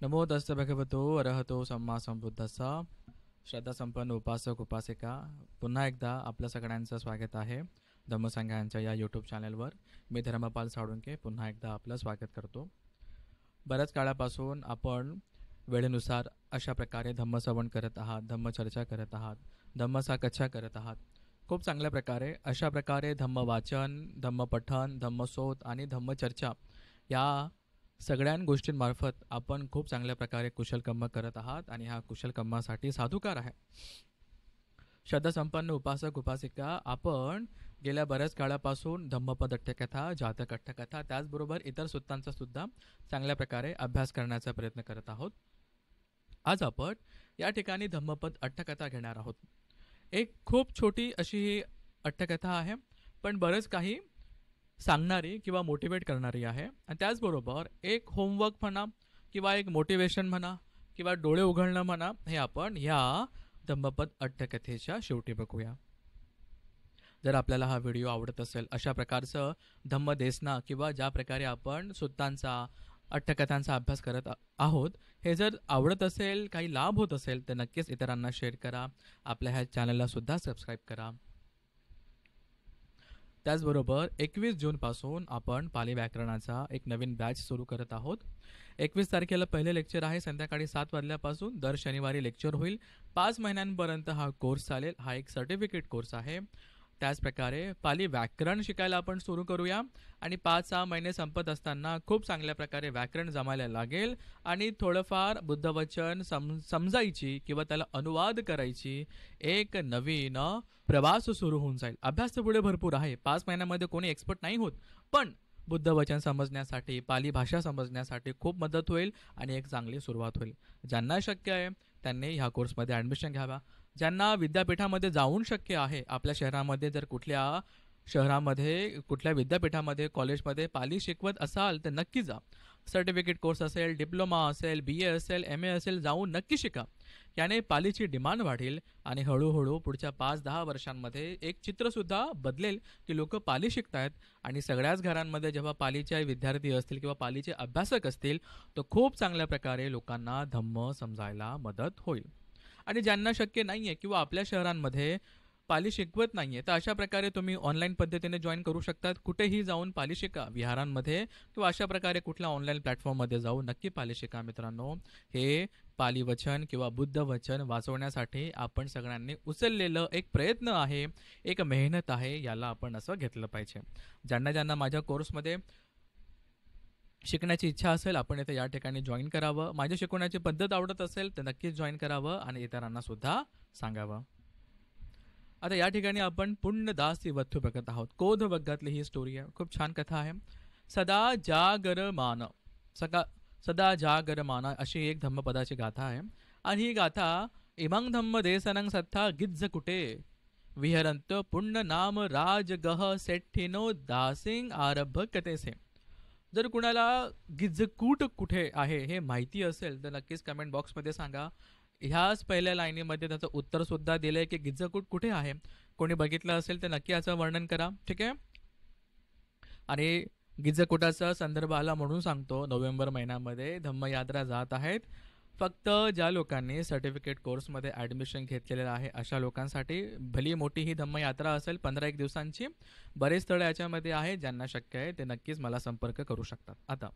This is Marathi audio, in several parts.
नमो तस्य भगवतो अरहतो सम्मा संबुद्धस्सा. श्रद्धासंपन्न उपासक उपासिका, पुन्हा एकदा आपलं सगळ्यांचं स्वागत आहे धम्मसंघांच्या या यूट्यूब चॅनलवर. मी धर्मपाल साळुंके पुन्हा एकदा आपलं स्वागत करतो. बऱ्याच काळापासून आपण वेळेनुसार अशा प्रकारे धम्मश्रवण करत आहात, धम्मचर्चा करत आहात, धम्मसाकच्छा करत आहात. खूप चांगल्या प्रकारे अशा प्रकारे धम्मवाचन, धम्मपठन, धम्मशोध आणि धम्मचर्चा या सगळ्या गोष्टींमार्फत आपण खूप चांगल्या प्रकारे कुशलकर्म करत आहात आणि ह्या कुशलकर्मासाठी साधुकार आहे. श्रद्धासंपन्न उपासक उपासिका, आपण गेल्या बऱ्याच काळापासून धम्मपद अठ्ठकथा, जातक अठ्ठकथा, त्याचबरोबर इतर सुत्तांचा सुद्धा चांगल्या प्रकारे अभ्यास करण्याचा प्रयत्न करत आहोत. आज आपण या ठिकाणी धम्मपद अठ्ठकथा घेणार आहोत. एक खूप छोटी अशी ही अठ्ठकथा आहे, पण बरंच काही सांगणारी किंवा मोटिवेट करणारी आहे. आणि त्याचबरोबर एक होमवर्क म्हणा किंवा एक मोटिवेशन म्हणा किंवा डोळे उघडणं म्हणा, हे आपण ह्या धम्मपद अठ्ठकथेच्या शेवटी बघूया. जर आपल्याला हा व्हिडिओ आवडत असेल, अशा प्रकारचं धम्मदेसना किंवा ज्या प्रकारे आपण सुत्तांचा अठ्ठकथांचा अभ्यास करत आहोत, हे जर आवडत असेल, काही लाभ होत असेल, तर नक्कीच इतरांना शेअर करा. आपल्या ह्या चॅनलला सुद्धा सबस्क्राईब करा. त्याचबरोबर 21 जूनपासून आपण पाली व्याकरणाचा एक नवीन बॅच सुरू करत आहोत. 21 तारखेला पहिले लेक्चर आहे, संध्याकाळी 7 वाजल्यापासून दर शनिवारी लेक्चर होईल. 5 महिन्यांपर्यंत हा कोर्स चालेल. हा एक सर्टिफिकेट कोर्स आहे. त्याचप्रकारे पाली व्याकरण शिकायला आपण सुरू करूया आणि 5-6 महिने संपत असताना खूप चांगल्या प्रकारे व्याकरण जमायला लागेल आणि थोडंफार बुद्धवचन समजायची किंवा त्याला अनुवाद करायची एक नवीन प्रवास सुरू होऊन जाईल. अभ्यास तर पुढे भरपूर आहे. 5 महिन्यामध्ये कोणी एक्सपर्ट नाही होत, पण बुद्धवचन समजण्यासाठी, पाली भाषा समजण्यासाठी खूप मदत होईल आणि एक चांगली सुरुवात होईल. ज्यांना शक्य आहे त्यांनी ह्या कोर्समध्ये ॲडमिशन घ्यावा. ज्यांना विद्यापीठामध्ये जाऊन शक्य आहे, आपल्या शहरामध्ये जर कुठल्या शहरामध्ये कुठल्या विद्यापीठामध्ये कॉलेजमध्ये पाली शिकवत असाल तर नक्की जा. सर्टिफिकेट कोर्स असेल, डिप्लोमा असेल, BA असेल, MA असेल, जाऊन नक्की शिका. याने पालीची डिमांड वाढेल आणि हळूहळू पुढच्या 5-10 वर्षांमध्ये एक चित्रसुद्धा बदलेल की लोक पाली शिकतायत. आणि सगळ्याच घरांमध्ये जेव्हा पालीचे विद्यार्थी असतील किंवा पालीचे अभ्यासक असतील, तर खूप चांगल्या प्रकारे लोकांना धम्म समजायला मदत होईल. आणि ज्यांना शक्य नाही आहे किंवा आपल्या शहरांमध्ये पाली शिकवत नाही आहे, तर अशा प्रकारे तुम्ही ऑनलाईन पद्धतीने जॉईन करू शकतात. कुठेही जाऊन पाली शिका, विहारांमध्ये किंवा अशा प्रकारे कुठल्या ऑनलाईन प्लॅटफॉर्ममध्ये जाऊन नक्की पाली शिका. मित्रांनो, हे पाली वचन किंवा बुद्ध वचन वाचवण्यासाठी आपण सगळ्यांनी उचललेलं एक प्रयत्न आहे, एक मेहनत आहे. याला आपण असं घेतलं पाहिजे. ज्यांना माझ्या कोर्समध्ये शिकण्याची इच्छा असेल, आपण इथे या ठिकाणी जॉईन करावं. माझी शिकवण्याची पद्धत आवडत असेल तर नक्कीच जॉईन करावं आणि इतरांना सुद्धा सांगावं. आता या ठिकाणी आपण पुण्यदासी वथू बघत आहोत. कोध वर्गातली ही स्टोरी आहे. खूप छान कथा आहे. सदा जागरमान अशी एक धम्मपदाची गाथा आहे. आणि ही गाथा इमंग धम्म देसनं सत्था गिज्ज कुटे विहरंत पुण्य नाम राजगह सेठिनो दासिंग आरभ कथेसे. जर कुणाला गिज्जकूट कुठे आहे हे माहिती असेल तर नक्कीच कमेंट बॉक्समध्ये सांगा. ह्याच पहिल्या लाईनीमध्ये त्याचं उत्तरसुद्धा दिलं आहे की गिज्जकूट कुठे आहे. कोणी बघितलं असेल तर नक्की याचं वर्णन करा. ठीक आहे. आणि गिज्जकूटाचा संदर्भ आला म्हणून सांगतो, नोव्हेंबर महिन्यामध्ये धम्मयात्रा जात आहेत. फक्त ज्या लोकांनी सर्टिफिकेट कोर्समध्ये ॲडमिशन घेतलेलं आहे अशा लोकांसाठी भली मोठी ही धम्मयात्रा असेल, 15-1 दिवसांची. बरेच स्थळं याच्यामध्ये आहे. ज्यांना शक्य आहे ते नक्कीच मला संपर्क करू शकतात. आता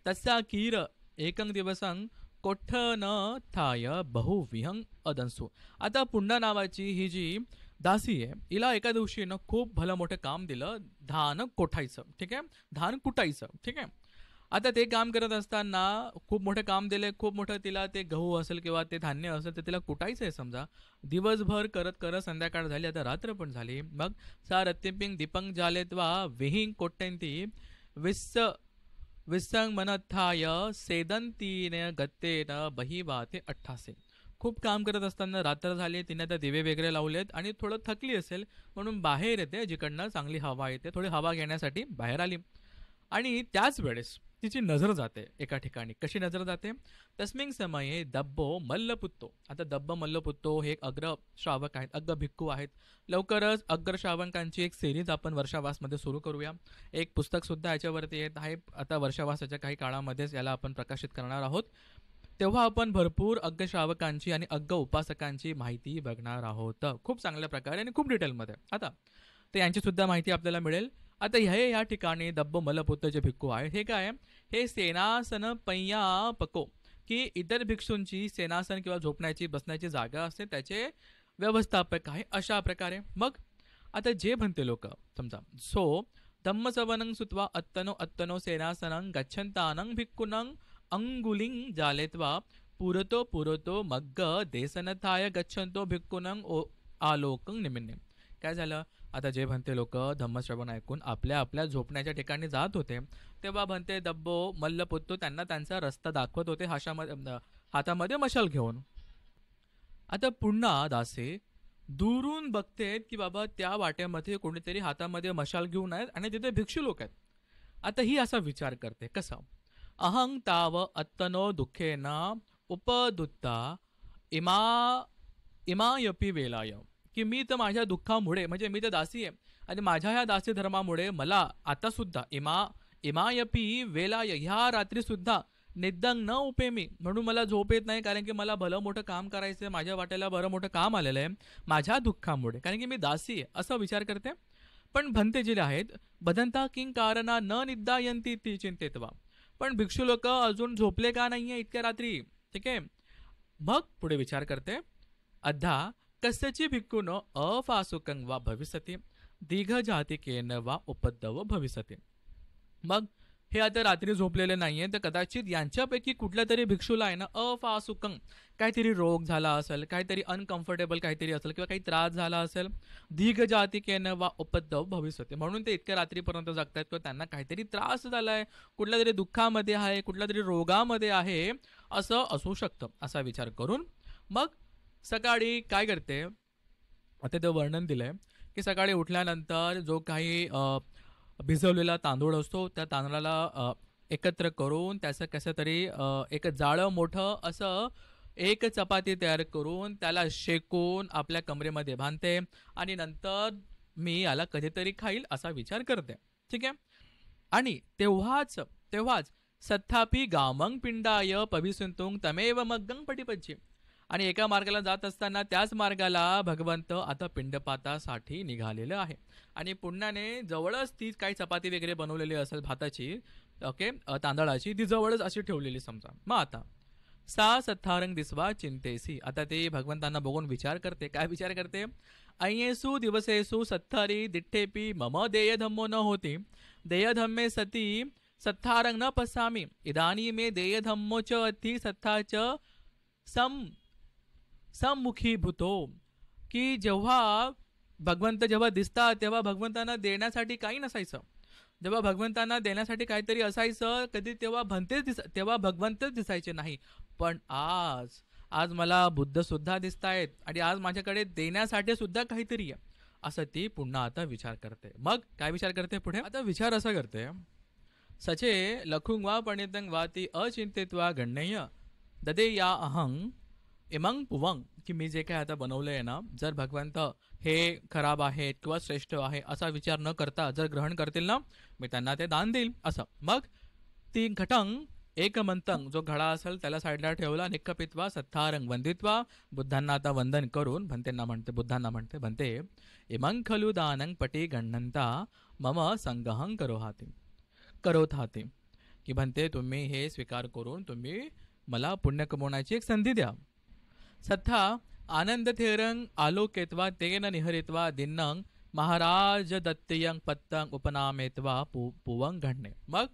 तस्या कीर एकं दिवसं कोठ न थाय बहुविहंग अदंसू. आता पुण्या नावाची ही जी दासी आहे, हिला एका दिवशी ना खूप भलं मोठं काम दिलं, धान कोठायचं. ठीक आहे, धान कुटायचं. ठीक आहे. आता ते काम करत असताना खूप मोठं काम दिले, खूप मोठं तिला ते गहू असेल किंवा ते धान्य असेल तर तिला कुटायचं आहे. समजा दिवसभर करत करत संध्याकाळ झाली, आता रात्र पण झाली. मग सा रत्तिपिंग दीपंग जालेत्वा विहिंग कोट्टंती विसंग मनथाय सेदंतीने गत्तेन बहिवाते 88. खूप काम करत असताना रात्र झाली, तिने आता दिवे वगैरे लावलेत आणि थोडं थकली असेल म्हणून बाहेर येते, जिकडनं चांगली हवा येते, थोडी हवा घेण्यासाठी बाहेर आली. आणि त्याच वेळेस तिची नजर जाते एका ठिकाणी. कशी नजर जाते? तस्मिंग समये दब्बो मल्लपुत्तो. आता दब्ब मल्लपुत्तो हे एक अग्र श्रावक आहेत, अग्र भिक्खू आहेत. लवकरच अग्र श्रावकांची एक सिरीज आपण वर्षावासमध्ये सुरू करूया. एक पुस्तक सुद्धा याच्यावरती येत आहे. आता वर्षावासाच्या काही काळामध्येच याला आपण प्रकाशित करणार आहोत. तेव्हा आपण भरपूर अग्ग श्रावकांची आणि अग्ग उपासकांची माहिती बघणार आहोत खूप चांगल्या प्रकारे आणि खूप डिटेलमध्ये. आता तर यांची सुद्धा माहिती आपल्याला मिळेल. आता हे या ठिकाणी दब्ब मलपुत्र जे भिक्खू आहे हे काय आहे, हे सेनासन पय्या पको, की इतर भिक्षूंची सेनासन किंवा झोपण्याची बसण्याची जागा असते त्याचे व्यवस्थापक आहे अशा प्रकारे. मग आता जे म्हणते लोक समजा सो धम्मसवनं सुत्वा अत्तनो अत्तनो सेनासनं गच्छन्तानं भिक्खूनं अंगुलिं जालेत्वा पुरतो पुरतो मग्ग देसनथाय गच्छन्तो भिक्खूनं आलोकं निमिन्ने. काय झालं, आता जे भंते लोक धम्मश्रवण ऐकून आपल्या आपल्या झोपण्याच्या ठिकाणी जात होते तेव्हा भंते दब्बो मल्लपुत्तो त्यांना त्यांचा रस्ता दाखवत होते हातामध्ये मशाल घेऊन. आता पुन्हा दासे दुरून बघतेत की बाबा त्या वाट्यामध्ये कोणीतरी हातामध्ये मशाल घेऊन आहेत आणि तिथे भिक्षू लोक आहेत. आता ही असा विचार करते कसं, अहं ताव अत्तनो दुःखेन उपदुत्ता इमा इमायपी वेलाय, की मी तर माझ्या दुःखामुळे म्हणजे मी तर दासी आहे आणि माझ्या ह्या दासी धर्मामुळे मला आता सुद्धा इमायपी वेलाय ह्या रात्री सुद्धा निद्दंग न उपेमी म्हणून मला झोप येत नाही, कारण की मला भलं मोठं काम करायचं आहे, माझ्या वाट्याला बरं मोठं काम आलेलं आहे माझ्या दुःखामुळे, कारण की मी दासी आहे असं विचार करते. पण भंते जे आहेत बदंता किंग कारणा न निद्दायंती ती चिंतेतवा, पण भिक्षू लोक अजून झोपले का नाहीये इतक्या रात्री. ठीक आहे, मग पुढे विचार करते अद्धा कस्यची भिक्खून अफासुकं वा भविष्यति दीघ जातिकेन वा उपद्रव भविष्यति. मग हे आता रात्री झोपलेले नाहीये तर कदाचित यांच्यापैकी कुठल्या तरी भिक्षूला आहे ना अफासुकं काहीतरी रोग झाला असेल, काहीतरी अनकम्फर्टेबल काहीतरी असेल किंवा काही त्रास झाला असेल, दीघ जातिकेन वा उपद्रव भविष्यति म्हणून ते इतक्या रात्रीपर्यंत जगतात किंवा त्यांना काहीतरी त्रास झालाय, कुठल्या तरी दुःखामध्ये आहे, कुठल्या तरी रोगामध्ये आहे असं असू शकतं असा विचार करून मग सकाळी काय करते, आता ते वर्णन दिलंय की सकाळी उठल्यानंतर जो काही भिजवलेला तांदूळ असतो त्या तांदळाला एकत्र करून त्याचं कसं तरी एक जाळं मोठं असं एक चपाती तयार करून त्याला शेकून आपल्या कमरेमध्ये बांधते आणि नंतर मी याला कधीतरी खाईल असा विचार करते. ठीक आहे, आणि तेव्हाच सत्थापि गामंग पिंडाय पविसुंतुंग तमेव मग्गंग पटिपज्जी, आणि एका मार्गाला जात असताना त्याच मार्गाला भगवंत आता पिंडपातासाठी निघालेलं आहे आणि पुण्याने जवळच ती काही चपाती वगैरे बनवलेली असेल भाताची, ओके, तांदळाची, ती जवळच अशी ठेवलेली समजा. मग आता सा सत्थारंग दिसवा चिंतेसी, आता ते भगवंतांना बघून विचार करते. काय विचार करते, अय्येसु दिवसेसु सत्थारी दिठ्ठेपी मम देय धम्मो न होती देय धम्मे सती सत्थारंग न पसामी इदानी मे देय धम्मो च अति सत्था च सम्मुखी भूतो, की जेव्हा भगवंत जेव्हा दिसतात तेव्हा भगवंतांना देण्यासाठी काही नसायचं, जेव्हा भगवंतांना देण्यासाठी काहीतरी असायचं कधी तेव्हा तेव्हा भगवंतच दिसायचे नाही. पण आज मला बुद्ध सुद्धा दिसतायत आणि आज माझ्याकडे देण्यासाठी सुद्धा काहीतरी आहे असं ती पुन्हा आता विचार करते. मग काय विचार करते पुढे, आता विचार असा करते, सचे लखुंग वा पणितंग वा ती अचिंतित्वा गण्यय ददे या अहंग इमंग पुवंग, की मी जे काय आता बनवलंय ना जर भगवंत हे खराब आहे किंवा श्रेष्ठ आहे असा विचार न करता जर ग्रहण करतील ना मी त्यांना ते दान देईल असं. मग ती घटंग एक मंतंग जो घडा असेल त्याला साईडला ठेवला, निक्कपित्वा सत्थारंग वंदित्वा, बुद्धांना आता वंदन करून बुद्धांना म्हणते भन्ते इमंग खलु दानं पटी गणनंता मम संगहं करोत हाती, की भन्ते तुम्ही हे स्वीकार करून तुम्ही मला पुण्य कमवण्याची एक संधी द्या. सत्था आनंद थेरंग आलोकेत्वा तेन निहरित्वा दिन्नंग महाराज दत्तयंग पत्तंग उपनामेत्वा पुवंग घडणे. मग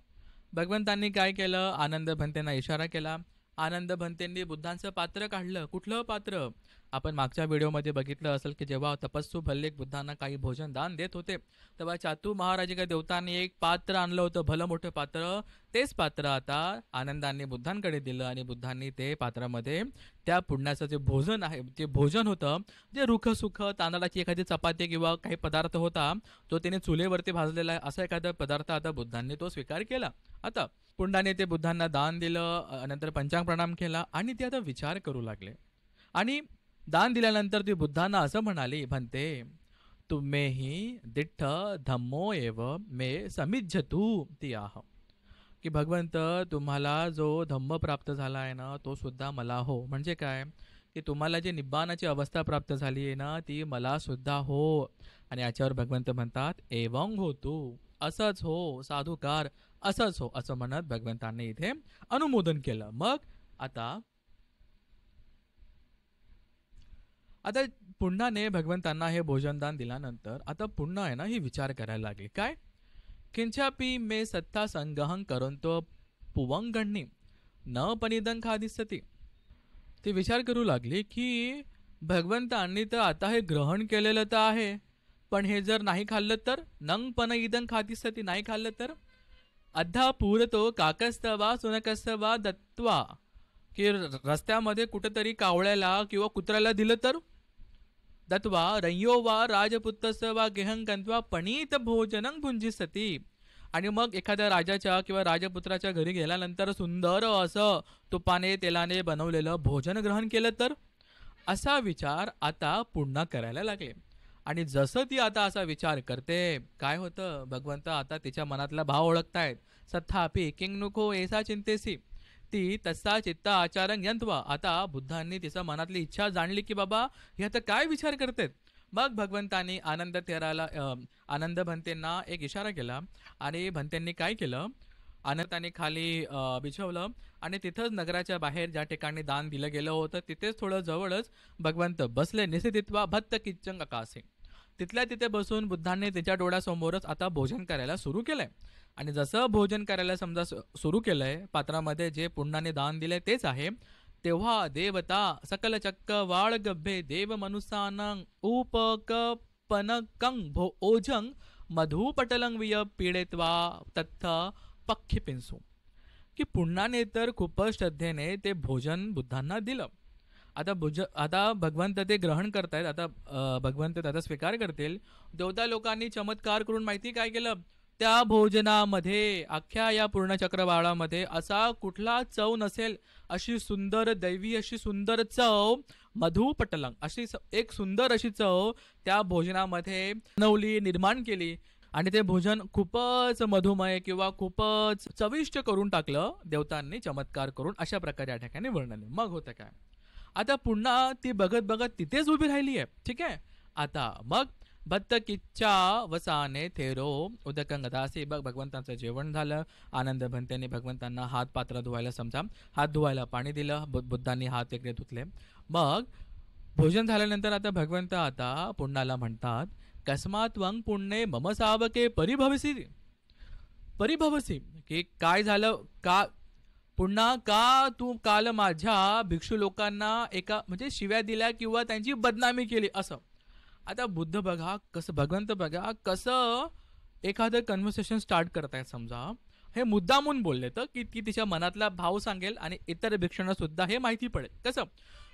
भगवंतांनी काय केलं, आनंद भंतेंना इशारा केला. आनंद भंतेंनी बुद्धांचं पात्र काढलं. कुठलं पात्र, आपण मागच्या व्हिडिओमध्ये बघितलं असेल की जेव्हा तपस्सू भल्लेक बुद्धांना काही भोजन दान देत होते तेव्हा चातू महाराजिका देवतांनी एक पात्र आणलं होतं, भलं मोठं पात्र. तेच पात्र आता आनंदांनी बुद्धांकडे दिलं आणि बुद्धांनी ते पात्रामध्ये त्या पुण्याचं जे भोजन आहे, जे भोजन होतं, जे रुखसुख तांदळाची एखादी चपाती किंवा काही पदार्थ होता जो त्याने चुलेवरती भाजलेला आहे असा एखादा पदार्थ आता बुद्धांनी तो स्वीकार केला. आता पुंडाने ते बुद्धांना दान दिलं, नंतर पंचांग प्रणाम केला आणि ते आता विचार करू लागले. आणि दान दिल्यानंतर ती बुद्धांना असं म्हणाली, भन्ते तुम्हेही दिठ्ठ धम्मो एव मे समिज्जतु ती आह, की भगवंत तुम्हाला जो धम्म प्राप्त झाला आहे ना तो सुद्धा मला हो. म्हणजे काय की तुम्हाला जी निब्बाणाची अवस्था प्राप्त झाली आहे ना ती मला सुद्धा हो. आणि याच्यावर भगवंत म्हणतात एवं हो तू, असंच हो साधुकार, असंच हो, असं म्हणत भगवंतांनी इथे अनुमोदन केलं. मग आता आता पुन्हाने भगवंतांना हे भोजनदान दिल्यानंतर आता पुन्हा आहे ना ही विचार करायला लागली काय, किंचापि मे सत्ता संगहं करोंतो पुवंगण्णी न पनिदं खादिसती. ती विचार करू लागली की भगवंतांनी तर आता हे ग्रहण केलेलं तर आहे, पण हे जर नाही खाल्लं तर नंग पण इदं खादिसती, नाही खाल्लं तर अद्धा पूरतो काकस्तवा सुनकस्तवा दत्वा, की रस्त्यामध्ये कुठेतरी कावळ्याला किंवा कुत्र्याला दिलं तर दत्वा रय्यो वा राजपुत्रस्य वा गेहं गंत्वा पणीत भोजनं भुंजिसती. आणि मग एखाद्या राजाच्या किंवा राजपुत्राच्या घरी गेल्यानंतर सुंदर असं तुपाने तेलाने बनवलेलं भोजन ग्रहण केलं तर, असा विचार आता पुन्हा करायला लागले. आणि जसं ती आता असा विचार करते काय होतं, भगवंत आता तिच्या मनातला भाव ओळखतायत. सथापि किंग नुको ऐसा चिंतेसी, ती तसा चित्ता आचारं यंत्वा. आता बुद्धांनी तिचा मनातली इच्छा जाणली की बाबा हे आता काय विचार करतेत. मग भगवंतांनी आनंद तेराला आनंद भंतेंना एक इशारा केला आणि भंतेंनी काय केलं, आनंदाने खाली बिछवलं आणि तिथंच नगराच्या बाहेर ज्या ठिकाणी दान दिलं गेलं होतं तिथेच थोडं जवळच भगवंत बसले. निसितित्वा भत्त किच्चंग अकासे, तिथल्या तिथे बसून बुद्धांनी त्याच्या डोळ्यासमोरच आता भोजन करायला सुरू केलंय. आणि जसं भोजन करायला समजा सुरू केलंय, पात्रामध्ये जे पुण्याने दान दिलंय तेच आहे, तेव्हा देवता सकल चक्क वाळ गभ्भे देव मनुसानं उपकपनकं भो ओजंग मधुपटलं विय पीडेत्वा तत्थ पक्षी पिंसू. की पुण्याने तर खूपच श्रद्धेने ते भोजन बुद्धांना दिलं. आता भगवंत ते ग्रहण करतायत. आता भगवंत त्याचा स्वीकार करतील. देवता लोकांनी चमत्कार करून माहिती काय केलं, त्या भोजनामध्ये अख्ख्या या पूर्ण चक्रवाळामध्ये असा कुठला चव नसेल अशी सुंदर दैवी अशी सुंदर चव मधुपटलंग अशी एक सुंदर अशी चव त्या भोजनामध्ये बनवली, निर्माण केली. आणि ते भोजन खूपच मधुमय किंवा खूपच चविष्ट करून टाकलं देवतांनी चमत्कार करून. अशा प्रकारे या ठिकाणी वर्णन. मग होतं काय, आता पुन्हा ती बघत बघत तिथेच उभी राहिली आहे. ठीक आहे. आता मग भत्त किच्चा वसाने थेरो उदकं गदासी. बघ भगवंतांचं जेवण झालं. आनंद भंतेने भगवंतांना हात पात्र धुवायला समजा हात धुवायला पाणी दिलं. बुद्धांनी हात वगैरे धुतले. मग भोजन झाल्यानंतर आता भगवंत आता पुण्याला म्हणतात, कस्मात वंग पुण्ये मम सावके परिभवसी. परिभवसी की काय झालं, का पुन्हा का तू काल माझ्या भिक्षू लोकांना एका म्हणजे शिव्या दिल्या किंवा त्यांची बदनामी केली असं. आता बुद्ध बघा कसं, भगवंत बघा कसं एखादं कन्व्हर्सेशन स्टार्ट करतायत. समजा हे मुद्दामून बोलले तर की तिच्या मनातला भाव सांगेल आणि इतर भिक्षूंना सुद्धा हे माहिती पडेल. कसं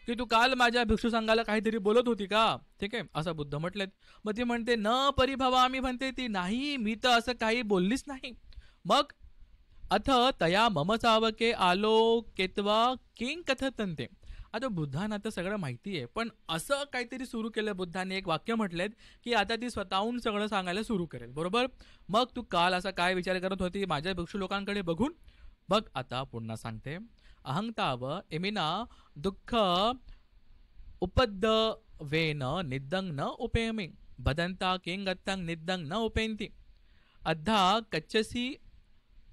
की तू काल माझ्या भिक्षू संघाला काहीतरी बोलत होती का, ठीक आहे असं बुद्ध म्हटलेत. मग ती म्हणते न परिभवा, आम्ही म्हणते ती नाही मी तर असं काही बोललीच नाही. मग अथ तया मम चावके आलो केतवा किंग कथतंते. आता बुद्धांना तर सगळं माहिती आहे, पण असं काहीतरी सुरू केलं बुद्धांनी. एक वाक्य म्हटलेत की आता ती स्वतःहून सगळं सांगायला सुरू करेल. बरोबर. मग तू काल असा काय विचार करत होती माझ्या भिक्षू लोकांकडे बघून. बघ आता पुन्हा सांगते, अहंताव एमिना दुःख उपद वेन निदंग न उपेमी बदंता किंगत्तंग निदंग न उपेंती अद्धा कच्चसी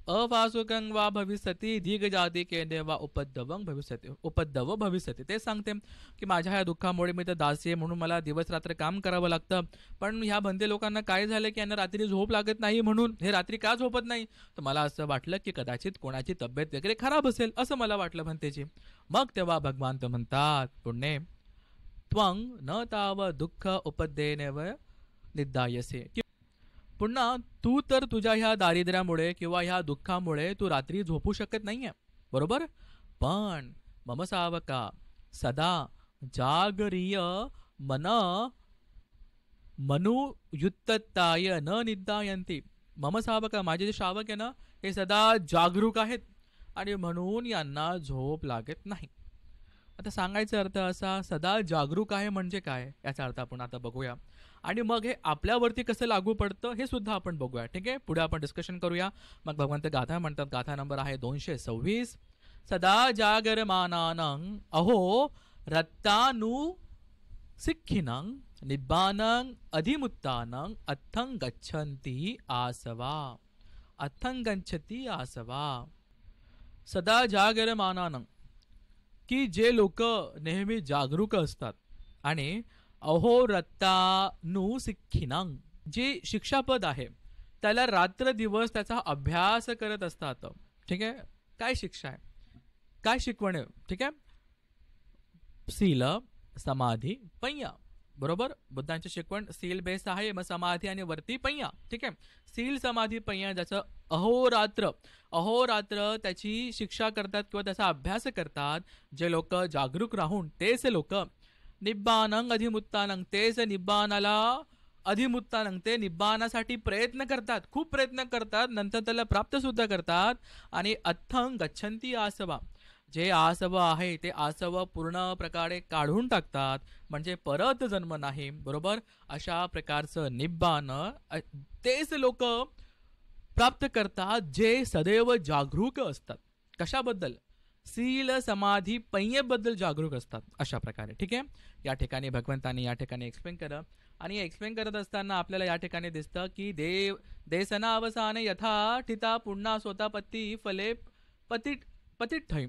अवासुकं वा भविष्यति दीर्घ जाती केंद्रे वा उपद्रवं भविष्यति उपद्रव भविष्यति. ते सांगते की माझ्या ह्या दुःखामुळे मी तर दासी आहे म्हणून मला दिवस रात्र काम करावं लागतं. पण ह्या बंदे लोकांना काय झालं की यांना रात्री झोप लागत नाही, म्हणून हे रात्री का झोपत नाही, तर मला असं वाटलं की कदाचित कोणाची तब्येत वगैरे खराब असेल असं मला वाटलं भंतेची. मग तेव्हा भगवान तर म्हणतात पुण्ये त्वं न ताव दुःख उपदेनेव निदायसे. पुन्हा तू तर तुझ्या ह्या दारिद्र्यामुळे किंवा ह्या दुःखामुळे तू रात्री झोपू शकत नाहीये. बरोबर. पण मम सावका सदा जागरीय मन मनुयुत्ताय न निदायंती. मम सावका माझे जे श्रावक आहे ना हे सदा जागरूक आहेत आणि म्हणून यांना झोप लागत नाही. आता सांगायचा अर्थ असा, सदा जागरूक आहे म्हणजे काय याचा अर्थ आपण आता बघूया. आणि मग हे आपल्यावरती कसं लागू पडतं हे सुद्धा आपण बघूया. ठीक आहे, पुढे आपण डिस्कशन करूया. मग भगवंत गाथा म्हणतात. गाथा नंबर आहे 226. सदा जागरमानानं अहो रत्तानु सिक्खिनं निब्बानं अधिमुत्तानं अथं गच्छन्ति आसवा. अथं गच्छती आसवा. सदा जागरमानानं, की जे लोक नेहमी जागरूक असतात आणि अहोरत्तानु सिक्खिनं, जे शिक्षापद आहे त्याला रात्र दिवस त्याचा अभ्यास करत असतात. ठीक आहे, काय शिक्षा आहे, काय शिकवण आहे. ठीक आहे, सील समाधी पय्या. बरोबर, बुद्धांची शिकवण सील बेस आहे, मग समाधी आणि वरती पय्या. ठीक आहे, सील समाधी पय्या ज्याचं अहोरात्र अहोरात्र त्याची शिक्षा करतात किंवा त्याचा अभ्यास करतात जे लोक जागरूक राहून, तेच लोक निब्बानं अधिमुत्तानं, तेच निब्बानाला अधिमुत्तानं, ते निब्बानासाठी प्रयत्न करतात, खूप प्रयत्न करतात, नंतर त्याला प्राप्त सुद्धा करतात. आणि अथं गच्छन्ति आसवा, जे आसव आहे ते आसव पूर्ण प्रकारे काढून टाकतात, म्हणजे परत जन्म नाही. बरोबर, अशा प्रकारचं निब्बान तेच लोक प्राप्त करतात जे सदैव जागरूक असतात. कशाबद्दल? सील समाधी पय्येबद्दल जागरूक असतात, अशा प्रकारे. ठीक आहे, या ठिकाणी भगवंतांनी या ठिकाणी एक्सप्लेन करा. आणि एक्सप्लेन करत असताना आपल्याला या ठिकाणी दिसतं की देसना अवसान यथा ठिता पुन्हा स्वतः पती फले पतिठै,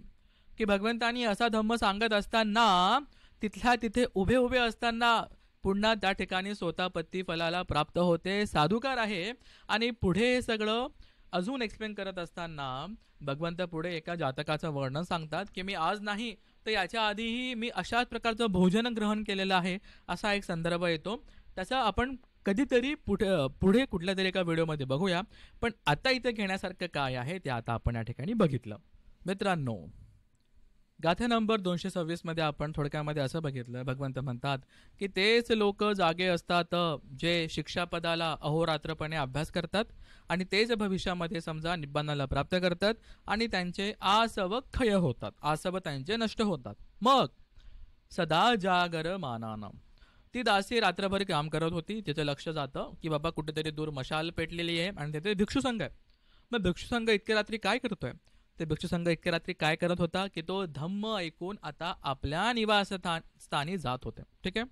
की भगवंतांनी असा धम्म सांगत असताना तिथल्या तिथे उभे उभे असताना पुन्हा त्या ठिकाणी स्वतः पती फलाला प्राप्त होते, साधुकार आहे. आणि पुढे हे सगळं अजून एक्सप्लेन करत असताना भगवंत पुढे एका जातकाचं वर्णन सांगतात की मी आज नाही तर याच्या आधीही मी अशाच प्रकारचं भोजन ग्रहण केलेलं आहे, असा एक संदर्भ येतो. त्याचा आपण कधीतरी पुढे कुठल्या तरी एका व्हिडिओमध्ये बघूया. पण आता इथे घेण्यासारखं काय आहे ते आता आपण या ठिकाणी बघितलं. मित्रांनो, गाथा नंबर 226 मध्ये आपण थोडक्यामध्ये असं बघितलं, भगवंत म्हणतात की तेच लोक जागे असतात जे शिक्षापदाला अहोरात्रपणे अभ्यास करतात आणि तेच भविष्यामध्ये समजा निब्बानाला प्राप्त करतात आणि त्यांचे आसव क्षय होतात, आसव त्यांचे नष्ट होतात. मग सदा जागर मानानं, ती दासी रात्रभर काम करत होती. तिचं लक्ष जातं की बाबा कुठेतरी दूर मशाल पेटलेली आहे आणि तिथे भिक्षुसंघ आहे. मग भिक्षुसंघ इतके रात्री काय करतोय? ते भिक्षुसंघ इतके रात्री काय करत होता की तो धम्म ऐकून आता आपल्या निवासस्थानी जात होते. ठीक आहे,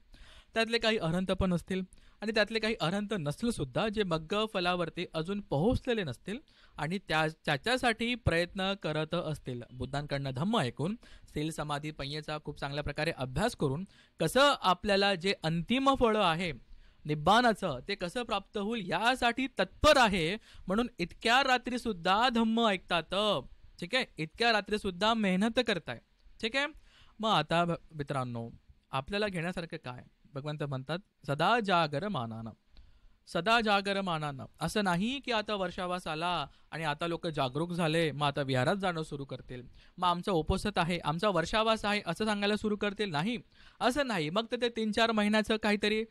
त्यातले काही अरहंत पण असतील आणि त्यातले काही अरहंत नसतील सुद्धा, जे मग्ग फलावरती अजून पोहोचलेले नसतील आणि त्याच्यासाठी प्रयत्न करत असतील. बुद्धांकडनं धम्म ऐकून सील समाधी पय्येचा खूप चांगल्या प्रकारे अभ्यास करून कसं आपल्याला जे अंतिम फळ आहे निब्बानाचं ते कसं प्राप्त होईल यासाठी तत्पर आहे, म्हणून इतक्या रात्री सुद्धा धम्म ऐकतात. ठीक आहे, इतक्या रात्री सुद्धा मेहनत करताय. ठीक आहे, मग आता मित्रांनो आपल्याला घेण्यासारखं काय? भगवंत म्हणतात सदा जागर मानानं, सदा जागर मानानं. असं नाही की आता वर्षावास आला आणि आता लोक जागरूक झाले मग आता विहारात जाणं सुरू करतील, मग आमचा उपसत आहे, आमचा वर्षावास आहे असं सांगायला सुरू करतील. नाही, असं नाही. मग तर ते 3-4 महिन्याचं काहीतरी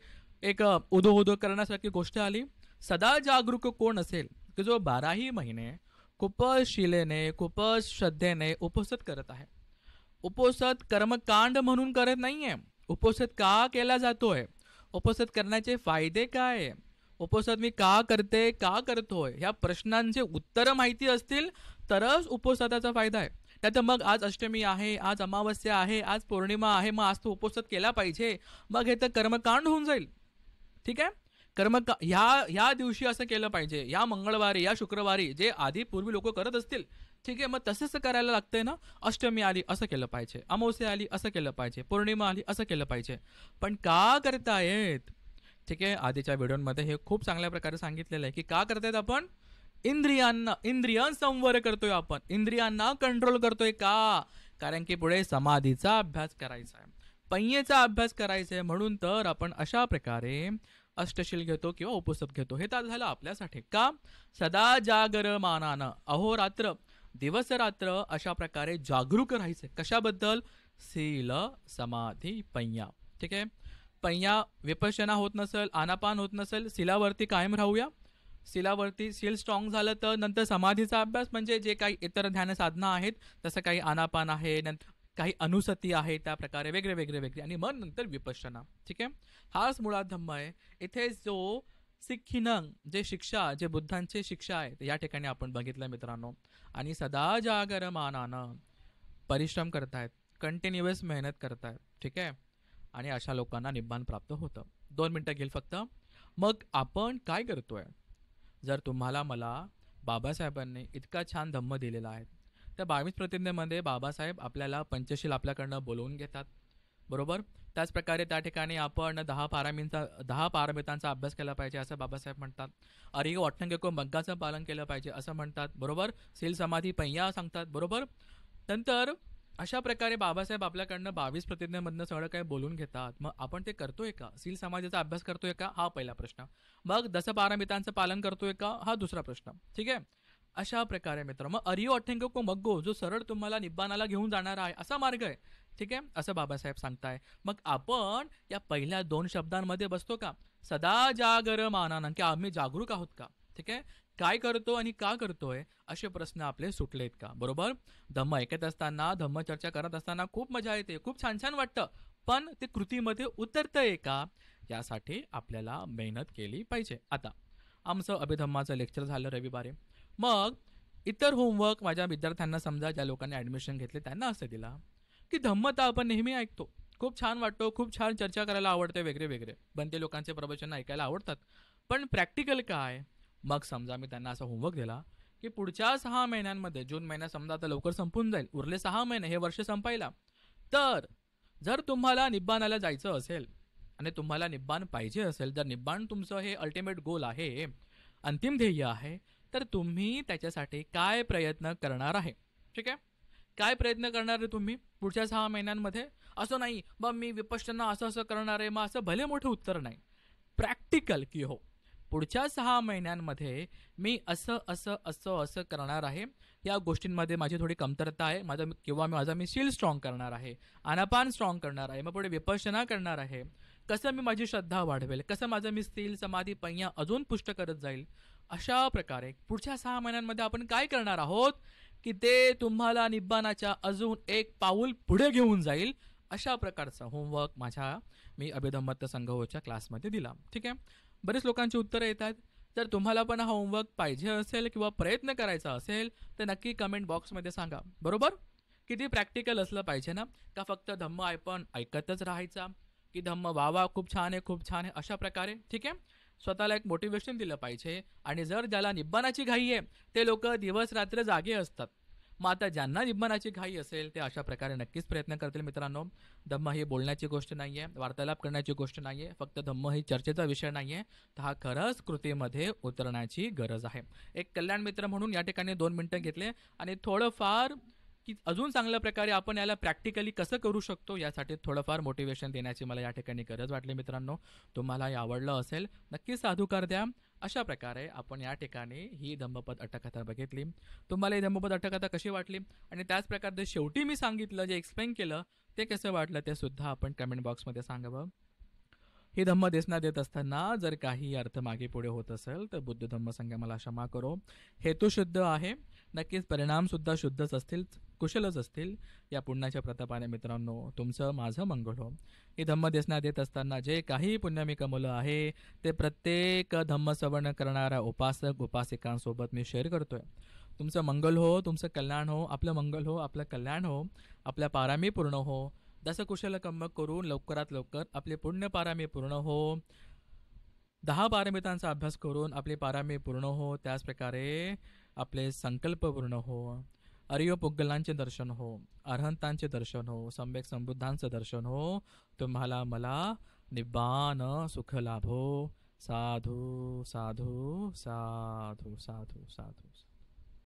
एक उदो करण्यासारखी गोष्ट आली. सदा जागरूक कोण असेल की जो 12ही महिने खूपच शिलेने खूपच श्रद्धेने उपसत करत आहे. उपसत कर्मकांड म्हणून करत नाहीये. उपसत का केला जातोय, उपसत करण्याचे फायदे काय, उपसत मी का करते का करतोय, ह्या प्रश्नांचे उत्तर माहिती असतील तरच उपसताचा फायदा आहे. त्यात मग आज अष्टमी आहे, आज अमावस्या आहे, आज पौर्णिमा आहे, मग आज तो उपसत केला पाहिजे, मग हे तर कर्मकांड होऊन जाईल. ठीक आहे, ह्या दिवशी असं केलं पाहिजे, या मंगळवारी या शुक्रवारी जे आधी पूर्वी लोक करत असतील. ठीक आहे, मग तसंच करायला लागतंय ना. अष्टमी आली असं केलं पाहिजे, अमावस्या आली असं केलं पाहिजे, पौर्णिमा आली असं केलं पाहिजे. पण का करतायत? ठीक आहे, आधीच्या व्हिडिओमध्ये हे खूप चांगल्या प्रकारे सांगितलेलं आहे की का करतायत आपण. इंद्रिय संवर करतोय आपण, इंद्रियांना कंट्रोल करतोय. का? कारण की पुढे समाधीचा अभ्यास करायचा आहे, पय्येचा अभ्यास करायचा आहे, म्हणून तर आपण अशा प्रकारे अष्टशील घेतो किंवा उपसत घेतो. हे तर झालं आपल्यासाठी. का? सदा जागर मानानं, अहोरात्र दिवस रात्र अशा प्रकारे जागरूक राहायचे. कशाबद्दल? सील समाधी पय्या. ठीक आहे, पय्या विपश्यना होत नसेल, आनापान होत नसेल, सीलावरती कायम राहूया. सीलावरती सील स्ट्रॉंग झालं तर नंतर समाधीचा अभ्यास म्हणजे जे काही इतर ध्यान साधना आहेत, जसं काही आनापान आहे, नंतर काही अनुसती आहे त्या प्रकारे वेगळे वेगळे वेगळे आणि मग नंतर विपश्यना. ठीक आहे, हाच मुळात धम्म आहे. इथे जो सिक्खिनंग जे शिक्षा, जे बुद्धांचे शिक्षा आहे या ठिकाणी आपण बघितलं मित्रांनो. आणि सदा जागर मानानं परिश्रम करतायत, कंटिन्युअस मेहनत करतायत. ठीक आहे, आणि अशा लोकांना निब्बाण प्राप्त होतं. 2 मिनिटं घेईल फक्त. मग आपण काय करतोय? जर तुम्हाला मला बाबासाहेबांनी इतका छान धम्म दिलेला आहे, त्या 22 प्रतिज्ञेमध्ये बाबासाहेब आपल्याला पंचशील आपल्याकडनं बोलवून घेतात. बरोबर, त्याचप्रकारे त्या ठिकाणी आपण 10 पारमितांचा अभ्यास केला पाहिजे असं बाबासाहेब म्हणतात. अरियो अठ्ठंगिको मग्गाचं पालन केलं पाहिजे असं म्हणतात. बरोबर, सील समाधी पय्या सांगतात. बरोबर, नंतर अशा प्रकारे बाबासाहेब आपल्याकडनं 22 प्रतिज्ञेमधनं सगळं काही बोलून घेतात. मग आपण ते करतोय का? सील समाधीचा अभ्यास करतोय का? हा पहिला प्रश्न. मग दशपारमितांचं पालन करतोय का? हा दुसरा प्रश्न. ठीक आहे, अशा प्रकारे मित्र. मग अरियो अठ्ठंगिको मग्गो जो सरळ तुम्हाला निब्बाणाला घेऊन जाणारा आहे असा मार्ग आहे. ठीक आहे, असं बाबासाहेब सांगताय. मग आपण या पहिल्या 2 शब्दांमध्ये बसतो का? सदा जागर मानानं, की आम्ही जागरूक आहोत का? ठीक आहे, काय करतो आणि का करतोय असे प्रश्न आपले सुटलेत का? बरोबर, धम्म ऐकत असताना, धम्मचर्चा करत असताना खूप मजा येते, खूप छान छान वाटतं, पण ते कृतीमध्ये उतरतंय का यासाठी आपल्याला मेहनत केली पाहिजे. आता आमचं अभिधम्माचं लेक्चर झालं रविवारी. मग इतर होमवर्क माझ्या विद्यार्थ्यांना, समजा ज्या लोकांनी ॲडमिशन घेतले त्यांना असं दिला की धम्म तर आपण नेहमी ऐकतो, खूप छान वाटतो, खूप छान चर्चा करायला आवडते, वेगळे वेगळे बनते लोकांचे प्रवचन ऐकायला आवडतात, पण प्रॅक्टिकल काय? मग समजा मी त्यांना असा होमवर्क दिला की पुढच्या 6 महिन्यांमध्ये, जून महिना समजा आता लवकर संपून जाईल, उरले 6 महिने हे वर्ष संपायला, तर जर तुम्हाला निब्बाणाला जायचं असेल आणि तुम्हाला निब्बाण पाहिजे असेल, जर निब्बाण तुमचं हे अल्टिमेट गोल आहे, अंतिम ध्येय आहे, तर तुम्ही त्याच्यासाठी काय प्रयत्न करणार आहे? ठीक आहे, काय प्रयत्न करणार आहे तुम्ही पुढच्या 6 महिन्यांमध्ये? असं नाही मग मी विपश्यना असं असं करणार आहे, मग असं भले मोठं उत्तर नाही. प्रॅक्टिकल की हो, पुढच्या 6 महिन्यांमध्ये मी असं असं असं असं करणार आहे, या गोष्टींमध्ये माझी थोडी कमतरता आहे, माझा मी शील स्ट्रॉंग करणार आहे, आनापान स्ट्रॉंग करणार आहे, मग पुढे विपश्यना करणार आहे, कसं मी माझी श्रद्धा वाढवेल, कसं माझं मी स्थिल समाधी पय्या अजून पुष्ट करत जाईल. अशा प्रकारे पुढच्या 6 महिन्यांमध्ये आपण काय करणार आहोत की ते तुम्हाला निब्बाणाच्या अजून एक पाऊल पुढे घेऊन जाईल. अशा प्रकारचा होमवर्क मी अभिधम्मत्त संघच्या क्लासमध्ये दिला. ठीक आहे, बरेच लोकांची उत्तरं येत आहेत. जर तुम्हाला पण हा होमवर्क पाहिजे असेल किंवा प्रयत्न करायचा असेल तर नक्की कमेंट बॉक्समध्ये सांगा. बरोबर, किती प्रॅक्टिकल असलं पाहिजे ना, का फक्त धम्म आपण ऐकतच राहायचा, की धम्म वा वा खूप छान आहे खूप छान आहे अशा प्रकारे. ठीक आहे, स्वतःला एक मोटिवेशन दिलं पाहिजे. आणि जर ज्याला निब्बाणाची घाई आहे ते लोक दिवस रात्र जागे असतात. मग आता ज्यांना निब्बाणाची घाई असेल ते अशा प्रकारे नक्कीच प्रयत्न करतील. मित्रांनो, धम्म ही बोलण्याची गोष्ट नाही आहे, वार्तालाप करण्याची गोष्ट नाही आहे, फक्त धम्म ही चर्चेचा विषय नाही आहे, तर हा खरंच कृतीमध्ये उतरण्याची गरज आहे. एक कल्याण मित्र म्हणून या ठिकाणी 2 मिनिटं घेतले आणि थोडंफार की अजून चांगल्या प्रकारे आपण याला प्रॅक्टिकली कसं करू शकतो यासाठी थोडंफार मोटिवेशन देण्याची मला या ठिकाणी गरज वाटली. मित्रांनो, तुम्हाला हे आवडलं असेल नक्की साधुकार द्या. अशा प्रकारे आपण या ठिकाणी ही धम्मपद अट्टकथा बघितली. तुम्हाला ही धम्मपद अट्टकथा कशी वाटली आणि त्याच प्रकारे शेवटी मी सांगितलं, जे एक्सप्लेन केलं ते कसं वाटलं ते सुद्धा आपण कमेंट बॉक्समध्ये सांगावं. ही धम्म देशना देत असताना जर काही अर्थ मागे पुढे होत असेल तर बुद्ध धम्म संघ मला क्षमा करो. हेतू शुद्ध आहे, नक्कीच परिणामसुद्धा शुद्धच असतील, कुशलच असतील. या पुण्याच्या प्रतापाने मित्रांनो तुमचं माझं मंगळ हो. ही धम्म देशना देत असताना जे काही पुण्य मी कमवलं आहे ते प्रत्येक धम्म श्रवण करणाऱ्या उपासक उपासिकांसोबत मी शेअर करतोय. तुमचं मंगल हो, तुमचं कल्याण हो, आपलं मंगल हो, आपलं कल्याण हो, आपल्या पारामी पूर्ण हो. दसकुशल कर्म करून लवकरात लवकर आपले पुण्य पारामी पूर्ण हो. 10 पारमितांचा अभ्यास करून आपली पारामी पूर्ण हो. त्याचप्रकारे आपले संकल्प पूर्ण हो. अरियो पुग्गलांचे दर्शन हो, अरहंतांचे दर्शन हो, सम्यक संबुद्धांचं दर्शन हो. तुम्हाला मला निब्बाण सुख लाभो. साधू साधू साधू साधू साधू.